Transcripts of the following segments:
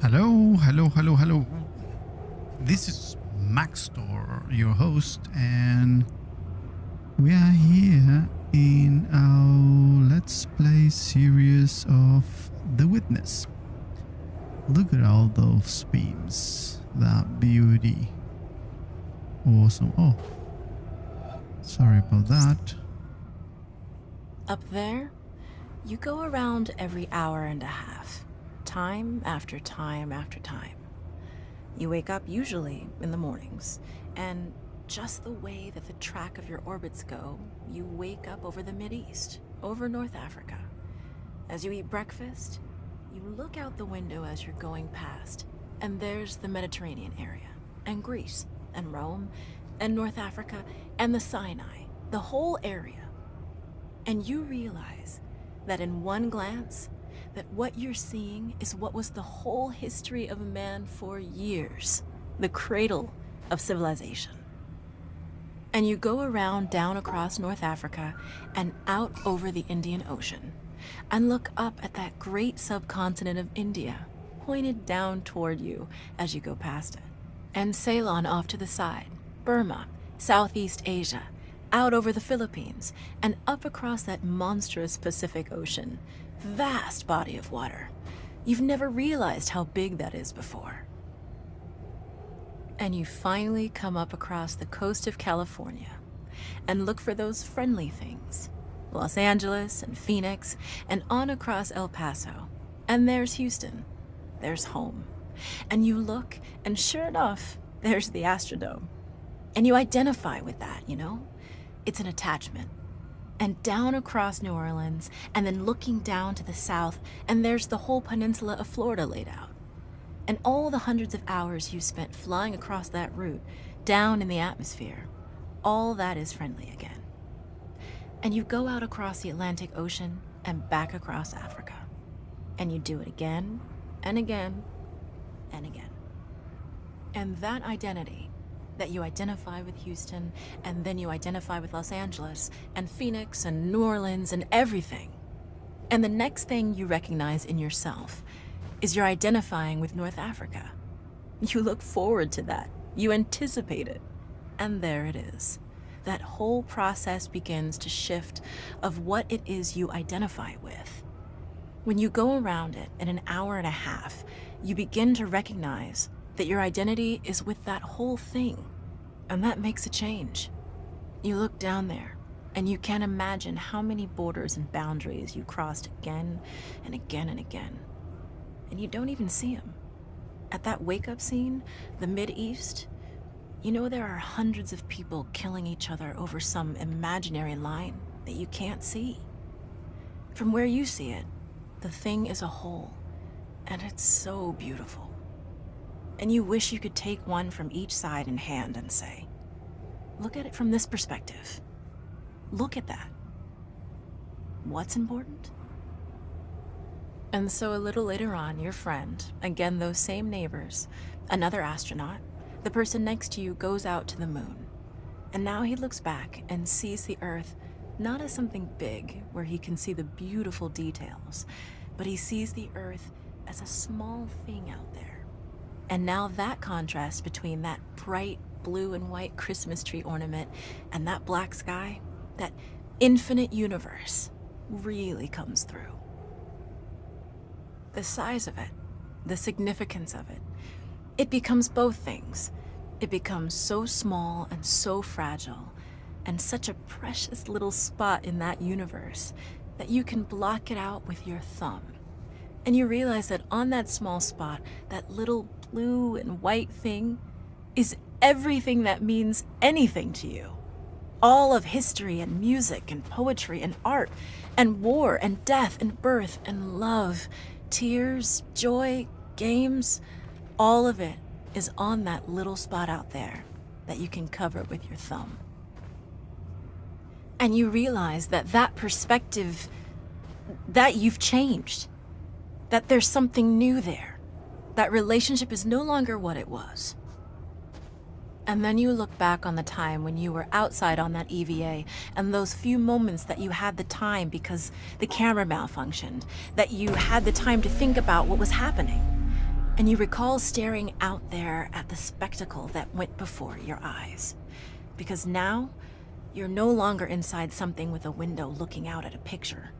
Hello, hello, hello, hello. This is Maxtor, your host, and we are here in our Let's Play series of The Witness. Look at all those beams. That beauty. Awesome. Oh, sorry about that. Up there, you go around every hour and a half, time after time after time. You wake up usually in the mornings, and just the way that the track of your orbits go, you wake up over the Mideast, over North Africa. As you eat breakfast, you look out the window as you're going past, and there's the Mediterranean area, and Greece, and Rome, and North Africa, and the Sinai, the whole area. And you realize that in one glance, that what you're seeing is what was the whole history of man for years, the cradle of civilization. And you go around down across North Africa and out over the Indian Ocean, and look up at that great subcontinent of India, pointed down toward you as you go past it. And Ceylon off to the side, Burma, Southeast Asia, out over the Philippines, and up across that monstrous Pacific Ocean. Vast body of water. You've never realized how big that is before. And you finally come up across the coast of California and look for those friendly things. Los Angeles and Phoenix and on across El Paso. And there's Houston. There's home. And you look, and sure enough, there's the Astrodome. And you identify with that, you know? It's an attachment. And down across New Orleans, and then looking down to the south, and there's the whole peninsula of Florida laid out. And all the hundreds of hours you spent flying across that route, down in the atmosphere, all that is friendly again. And you go out across the Atlantic Ocean and back across Africa. And you do it again, and again, and again. And that identity, that you identify with Houston, and then you identify with Los Angeles, and Phoenix, and New Orleans, and everything. And the next thing you recognize in yourself is you're identifying with North Africa. You look forward to that. You anticipate it. And there it is. That whole process begins to shift of what it is you identify with. When you go around it in an hour and a half, you begin to recognize that your identity is with that whole thing, and that makes a change. You look down there, and you can't imagine how many borders and boundaries you crossed again and again and again, and you don't even see them. At that wake-up scene, the Mideast, you know there are hundreds of people killing each other over some imaginary line that you can't see. From where you see it, the thing is a whole, and it's so beautiful. And you wish you could take one from each side in hand and say, look at it from this perspective. Look at that. What's important? And so a little later on, your friend, again those same neighbors, another astronaut, the person next to you goes out to the moon. And now he looks back and sees the Earth not as something big where he can see the beautiful details, but he sees the Earth as a small thing out there. And now that contrast between that bright blue and white Christmas tree ornament and that black sky, that infinite universe, really comes through. The size of it, the significance of it, it becomes both things. It becomes so small and so fragile, and such a precious little spot in that universe that you can block it out with your thumb. And you realize that on that small spot, that little blue and white thing is everything that means anything to you. All of history and music and poetry and art and war and death and birth and love, tears, joy, games, all of it is on that little spot out there that you can cover with your thumb. And you realize that that perspective, that you've changed. That there's something new there. That relationship is no longer what it was. And then you look back on the time when you were outside on that EVA and those few moments that you had the time because the camera malfunctioned, that you had the time to think about what was happening. And you recall staring out there at the spectacle that went before your eyes. Because now, you're no longer inside something with a window looking out at a picture.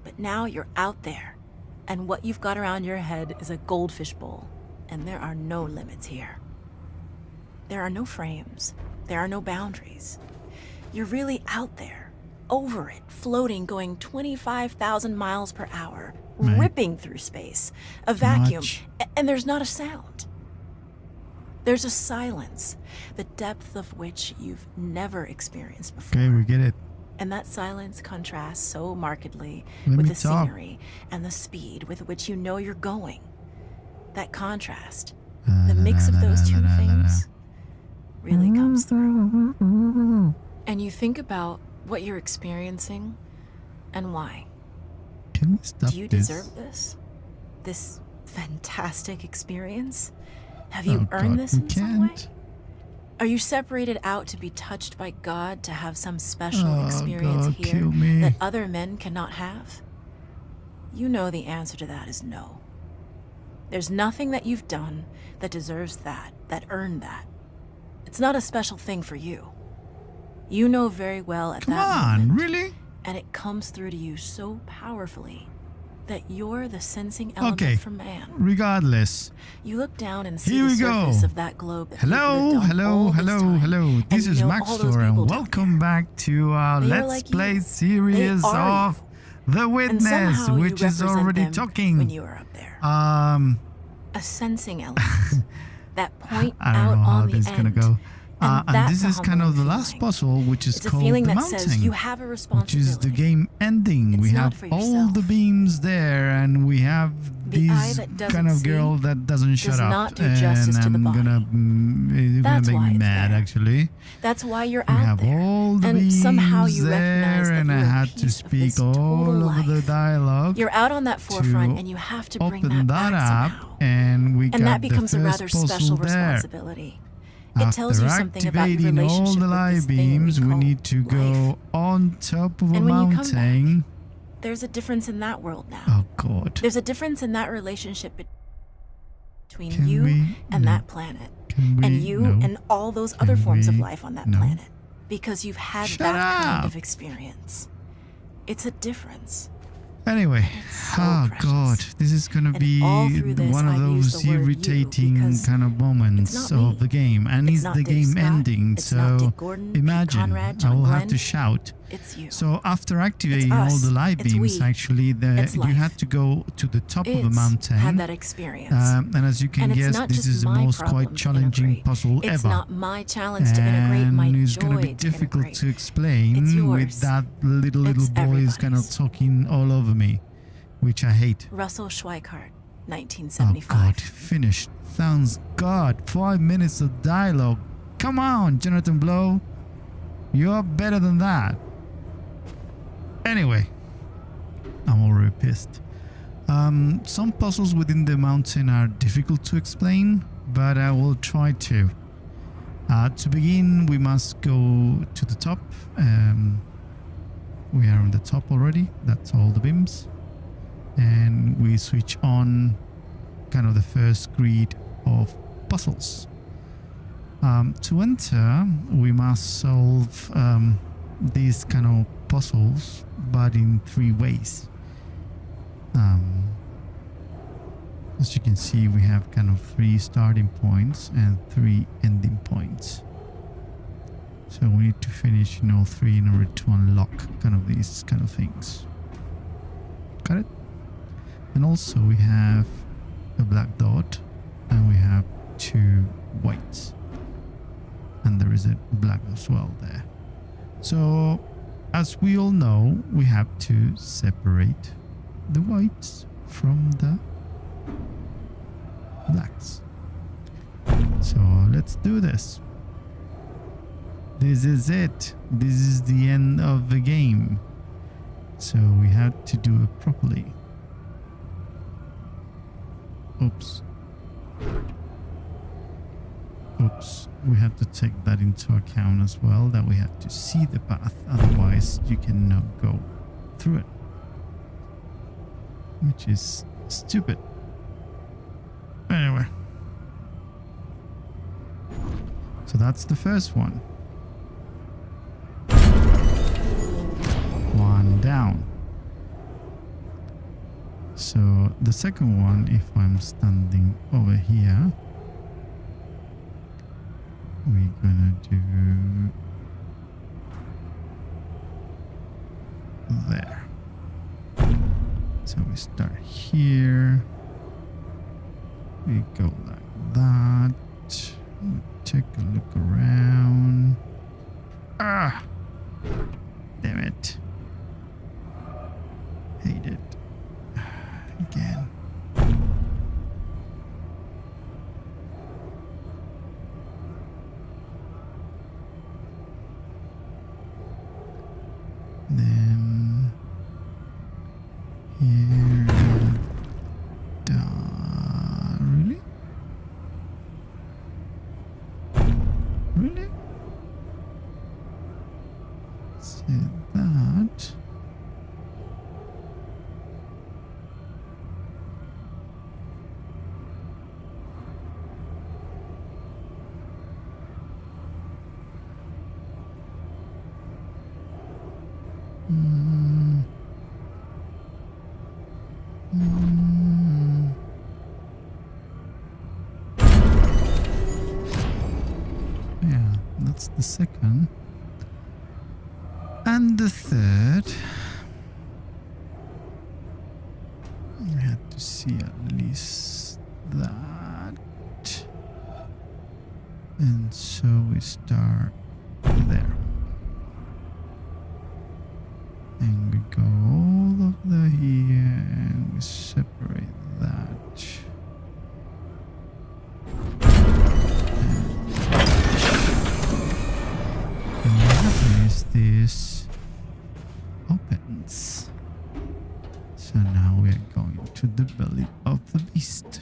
But now you're out there, and what you've got around your head is a goldfish bowl, and there are no limits here. There are no frames. There are no boundaries. You're really out there, over it, floating, going 25,000 miles per hour, Right. ripping through space, a vacuum, Much. and there's not a sound. There's a silence, the depth of which you've never experienced before. Okay, we get it. And that silence contrasts so markedly Let with me the talk. scenery and the speed with which you know you're going. That contrast, La, the la, mix la, of la, those la, two la, la, la. things, really comes through. And you think about what you're experiencing and why. Can we stop Do you this? deserve this? This fantastic experience? Have Oh, you earned God, this we in some way? can't. Are you separated out to be touched by God to have some special Oh, experience God, here kill me. that other men cannot have? You know the answer to that is no. There's nothing that you've done that deserves that earned that. It's not a special thing for you. You know very well at Come that on, moment, really? and it comes through to you so powerfully that you're the sensing element Okay. for man. Regardless. You look down and see Here the we go. surface of that globe that you've Hello, lived on hello, all this hello, time, hello. and This you is know Max all those Store, people and down welcome there. back to our They are Let's like Play you. series They are of The And Witness, somehow which you is represent already them talking. when you are up there. A sensing element that point I don't out know how on the this is end. gonna go. And that's this a is kind of the humbling last feeling. puzzle, which is It's a called feeling the that mountain, says you have a which responsibility. is the game ending. It's We not have for all yourself. the beams there, and we have The eye this that doesn't kind of see girl that doesn't shut does up, not do and justice to the I'm gonna, body. it's gonna That's make why me it's mad there. actually. That's why you're We out have there. all the and beams somehow you recognize there, that and I you're a had to piece of this speak all total over the life. dialogue. You're out on that forefront, to and you have to bring open that that back up, somehow. and we And got that becomes the a first rather puzzle special there. responsibility. It tells you After something about your activating all relationship the with light this thing we beams, we call need to life. go on top of a And when you come mountain. There's a difference in that world now. Oh God! There's a difference in that relationship between Can you we? and No. that planet. Can we? And you No. and all those other Can forms of we? life on that No. planet. Because you've had Shut that kind up. of experience. It's a difference. Anyway, so oh precious. God, this is gonna And be all through this, one of I've used those the word you irritating because kind of moments it's not me. of the game, and It's it's not the Dick game Scott. ending. It's not So Dick Gordon, Pete imagine Conrad, I John will have Glenn. to shout. It's you. So after activating It's all us. the light It's beams, we. actually, It's you life. had to go to the top of the It's mountain. had that experience. And as you can And it's guess, not this just is the my most problem quite to challenging integrate. puzzle It's ever. not my challenge to integrate, And my it's joy going to be to difficult integrate. to explain It's with yours. that little It's boy is kind of everybody's. talking all over me, which I hate. Russell Schweikart, Oh 1975. God, finished. Thanks God, 5 minutes of dialogue. Come on, Jonathan Blow. You're better than that. Anyway, I'm already pissed. Some puzzles within the mountain are difficult to explain, but I will try to. To begin, we must go to the top. We are on the top already. That's all the beams. And we switch on kind of the first grid of puzzles. To enter, we must solve these kind of puzzles, but in 3 ways. As you can see, we have kind of 3 starting points and 3 ending points. So we need to finish in all 3 in order to unlock kind of these kind of things. Got it? And also we have a black dot and we have 2 whites. And there is a black as well there. So as we all know, we have to separate the whites from the blacks. So let's do this. This is it. This is the end of the game. So we have to do it properly. Oops. Oops. We have to take that into account as well, that we have to see the path, otherwise you cannot go through it. Which is stupid. Anyway. So that's the first one. One down. So the second one, if I'm standing over here, we're gonna do there. So we start here. We go like that. We take a look around. Ah! Damn it. Hate it. Again. Then here. Really? Really? Say that. Yeah, that's the second. And the third. I had to see at least that. And so we start there. And we go all over here and we separate that. And what happens is this opens. So now we are going to the belly of the beast.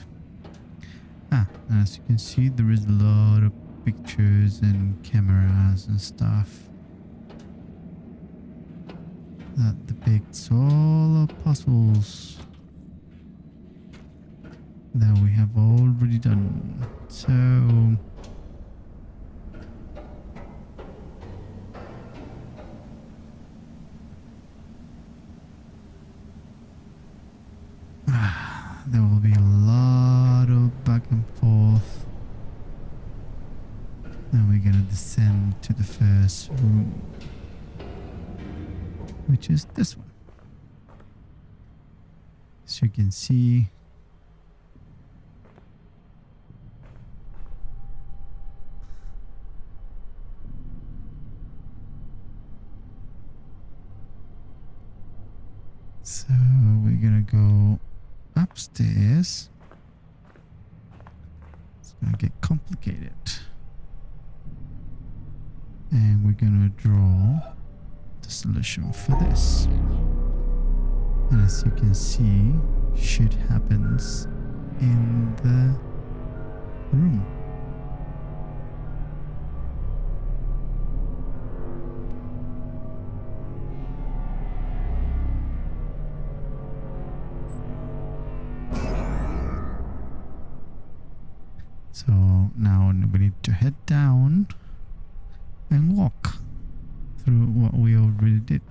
As you can see, there is a lot of pictures and cameras and stuff that depicts all of puzzles that we have already done. So there will be a lot of back and forth. Then we're gonna descend to the first room, which is this one. As you can see, so we're gonna go upstairs. It's gonna get complicated, and we're gonna draw the solution for this. And as you can see, shit happens in the room. So now we need to head down and walk through what we already did,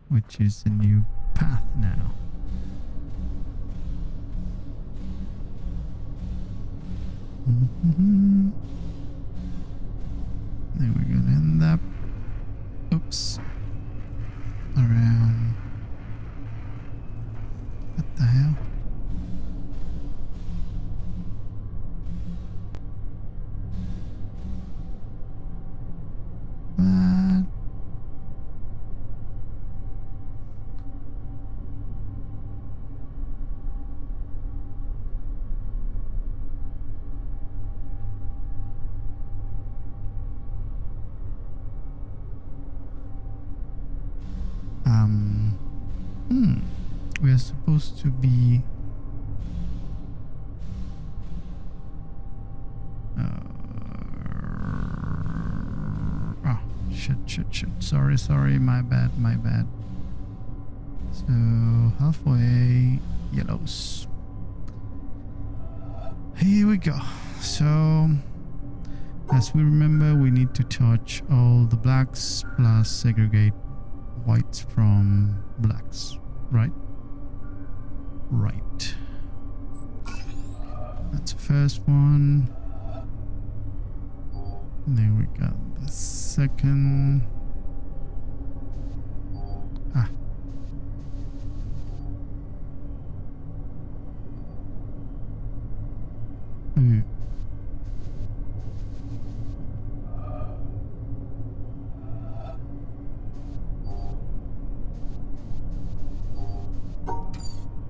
which is a new path now. Then we're gonna end up, oops, around, what the hell? What? We're supposed to be shit. Sorry, my bad. So halfway, yellows. here we go. So as we remember, we need to touch all the blacks plus segregate whites from blacks, right? Right. That's the first one. And then we got the second. Ah. Ooh.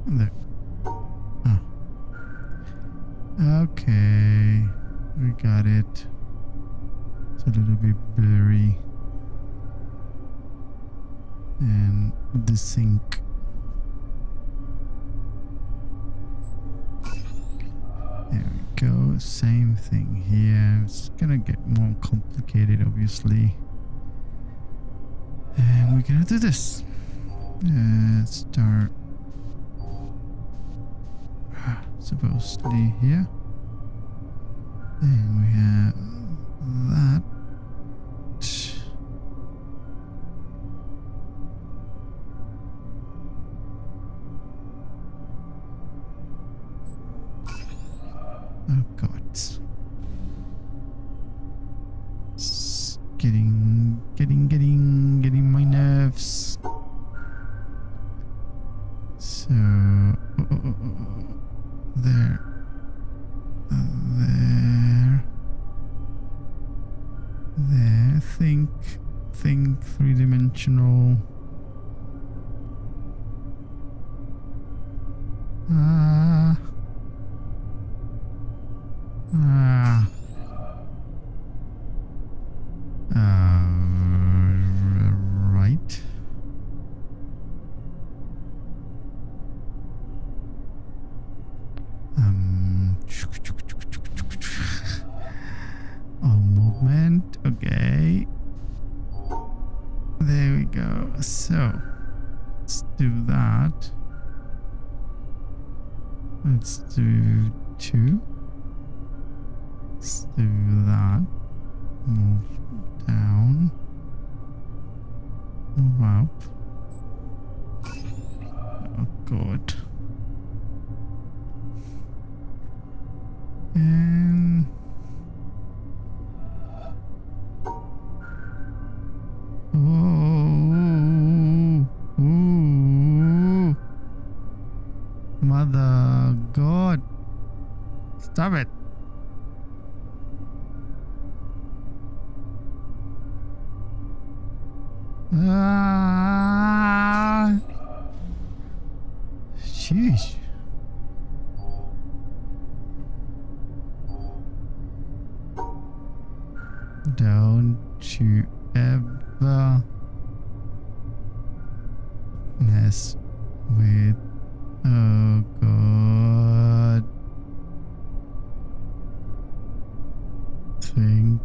There. Oh. Okay. We got it. It's a little bit blurry. And the sync. There we go. Same thing here. It's gonna get more complicated, obviously. And we're gonna do this. Start supposedly here. And we have that. Oh god. It's getting my nerves. So there. There. Think three-dimensional. Right. Movement. Okay. There we go. So let's do that. Let's do 2. Let's do that. Move down. Move up. Oh god. And ooh. Mother God. Stop it. Sheesh. Don't you ever mess with, oh god, think.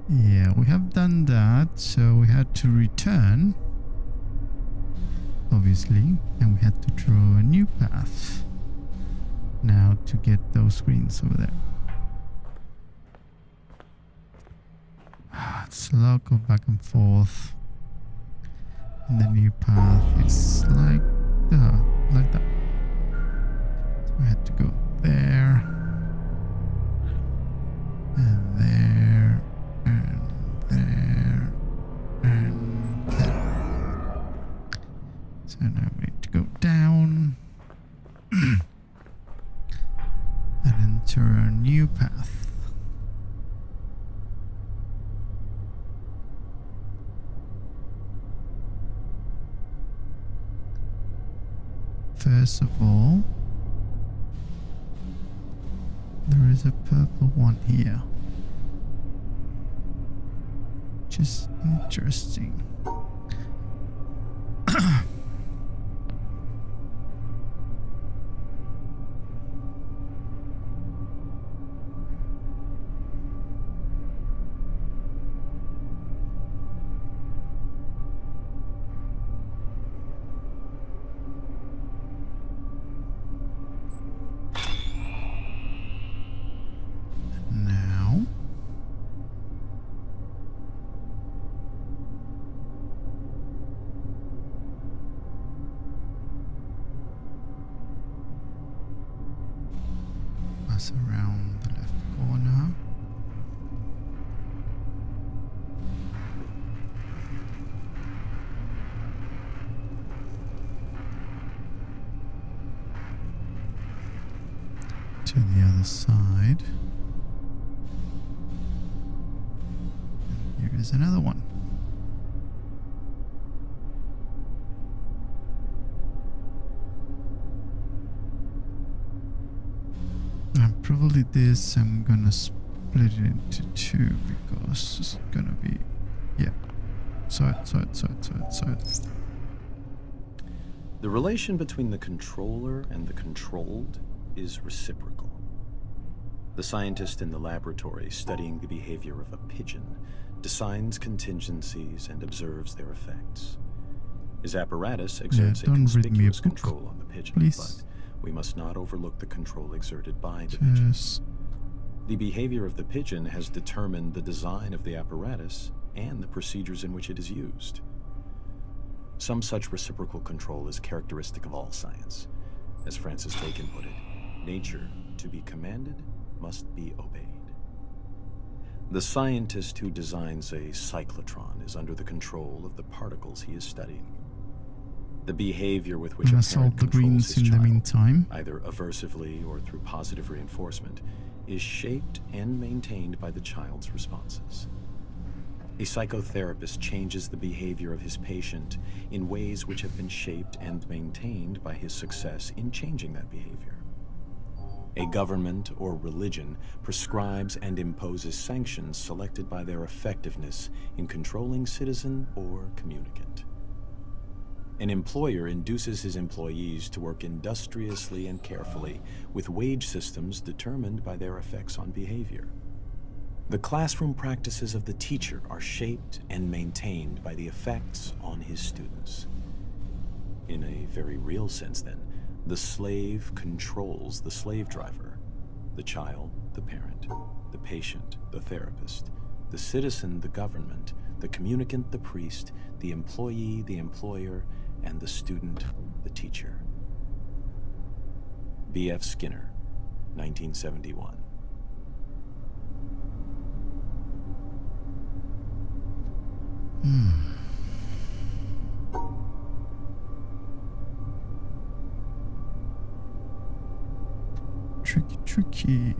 Yeah, we have done that, so we had to return, obviously, and we had to draw a new path now to get those screens over there. It's a lot of back and forth, and the new path is like that. So we had to go there, and there, and there, and there. So now we need to go down and enter a new path. First of all, there is a purple one here, which is interesting. to the other side. And here is another one. And probably this I'm gonna split it into two because it's gonna be, yeah. Side. The relation between the controller and the controlled is reciprocal. The scientist in the laboratory studying the behavior of a pigeon designs contingencies and observes their effects. His apparatus exerts a don't read me a conspicuous book, control on the pigeon, please. but we must not overlook the control exerted by the pigeon. Just The behavior of the pigeon has determined the design of the apparatus and the procedures in which it is used. Some such reciprocal control is characteristic of all science. As Francis Bacon put it, nature, to be commanded, must be obeyed. The scientist who designs a cyclotron is under the control of the particles he is studying. The behavior with which gonna a solve parent the controls greens his in the child, meantime. either aversively or through positive reinforcement, is shaped and maintained by the child's responses. A psychotherapist changes the behavior of his patient in ways which have been shaped and maintained by his success in changing that behavior. A government or religion prescribes and imposes sanctions selected by their effectiveness in controlling citizen or communicant. An employer induces his employees to work industriously and carefully with wage systems determined by their effects on behavior. The classroom practices of the teacher are shaped and maintained by the effects on his students. In a very real sense, then, the slave controls the slave driver, the child, the parent, the patient, the therapist, the citizen, the government, the communicant, the priest, the employee, the employer, and the student, the teacher. B.F. Skinner, 1971. Tricky.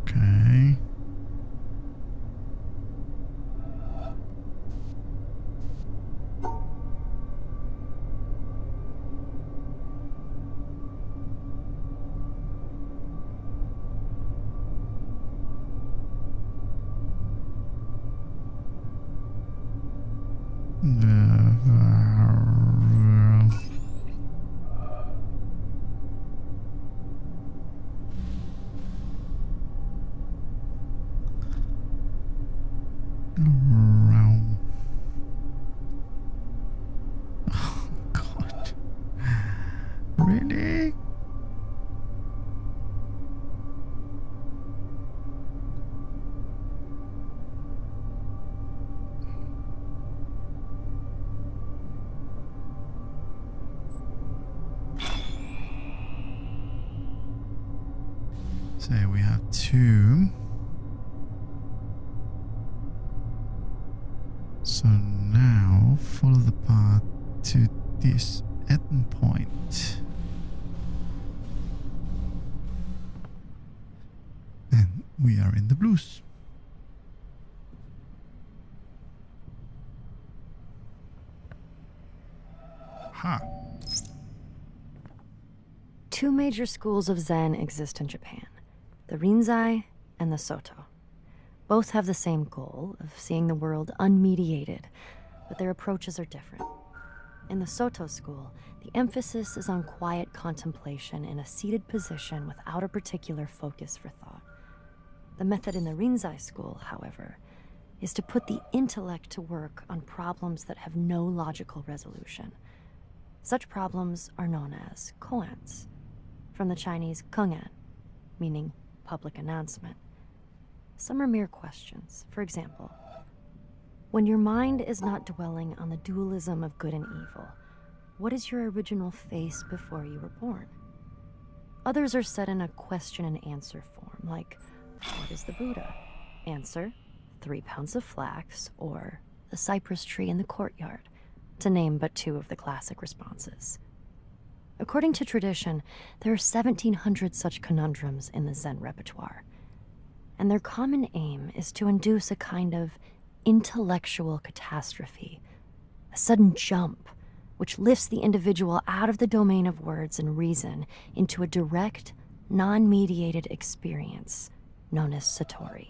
Okay. Realm. Oh God. Really? So we have two. So now follow the path to this endpoint. And we are in the blues. Ha! Two major schools of Zen exist in Japan, the Rinzai and the Soto. Both have the same goal of seeing the world unmediated, but their approaches are different. In the Soto school, the emphasis is on quiet contemplation in a seated position without a particular focus for thought. The method in the Rinzai school, however, is to put the intellect to work on problems that have no logical resolution. Such problems are known as koans, from the Chinese kengan, meaning public announcement. Some are mere questions. For example, when your mind is not dwelling on the dualism of good and evil, what is your original face before you were born? Others are set in a question and answer form, like, what is the Buddha? Answer, 3 pounds of flax, or the cypress tree in the courtyard, to name but 2 of the classic responses. According to tradition, there are 1,700 such conundrums in the Zen repertoire, and their common aim is to induce a kind of intellectual catastrophe, a sudden jump, which lifts the individual out of the domain of words and reason into a direct, non-mediated experience known as satori.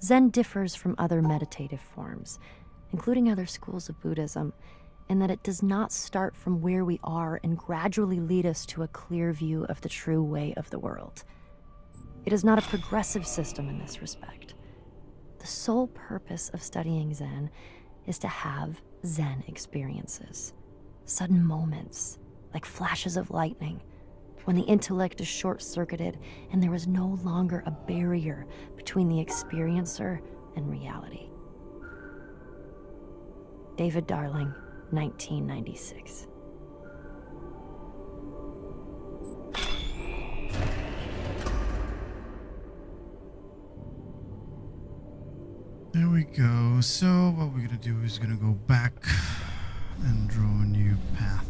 Zen differs from other meditative forms, including other schools of Buddhism, in that it does not start from where we are and gradually lead us to a clear view of the true way of the world. It is not a progressive system in this respect. The sole purpose of studying Zen is to have Zen experiences, sudden moments, like flashes of lightning, when the intellect is short-circuited and there is no longer a barrier between the experiencer and reality. David Darling, 1996. There we go. So what we're gonna do is gonna go back and draw a new path.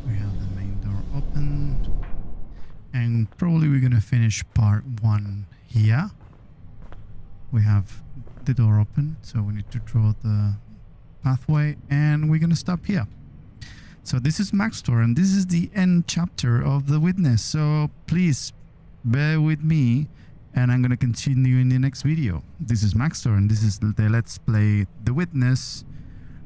We have the main door open, and probably we're gonna finish part 1 here. We have the door open, so we need to draw the pathway, and we're gonna stop here. So this is Maxtor, and this is the end chapter of The Witness. So please bear with me, and I'm gonna continue in the next video. This is Maxtor, and this is the Let's Play The Witness.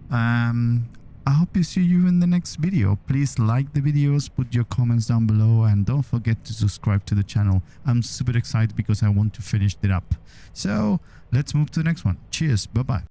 I hope to see you in the next video. Please like the videos, put your comments down below, and don't forget to subscribe to the channel. I'm super excited because I want to finish it up. So let's move to the next one. Cheers. Bye-bye.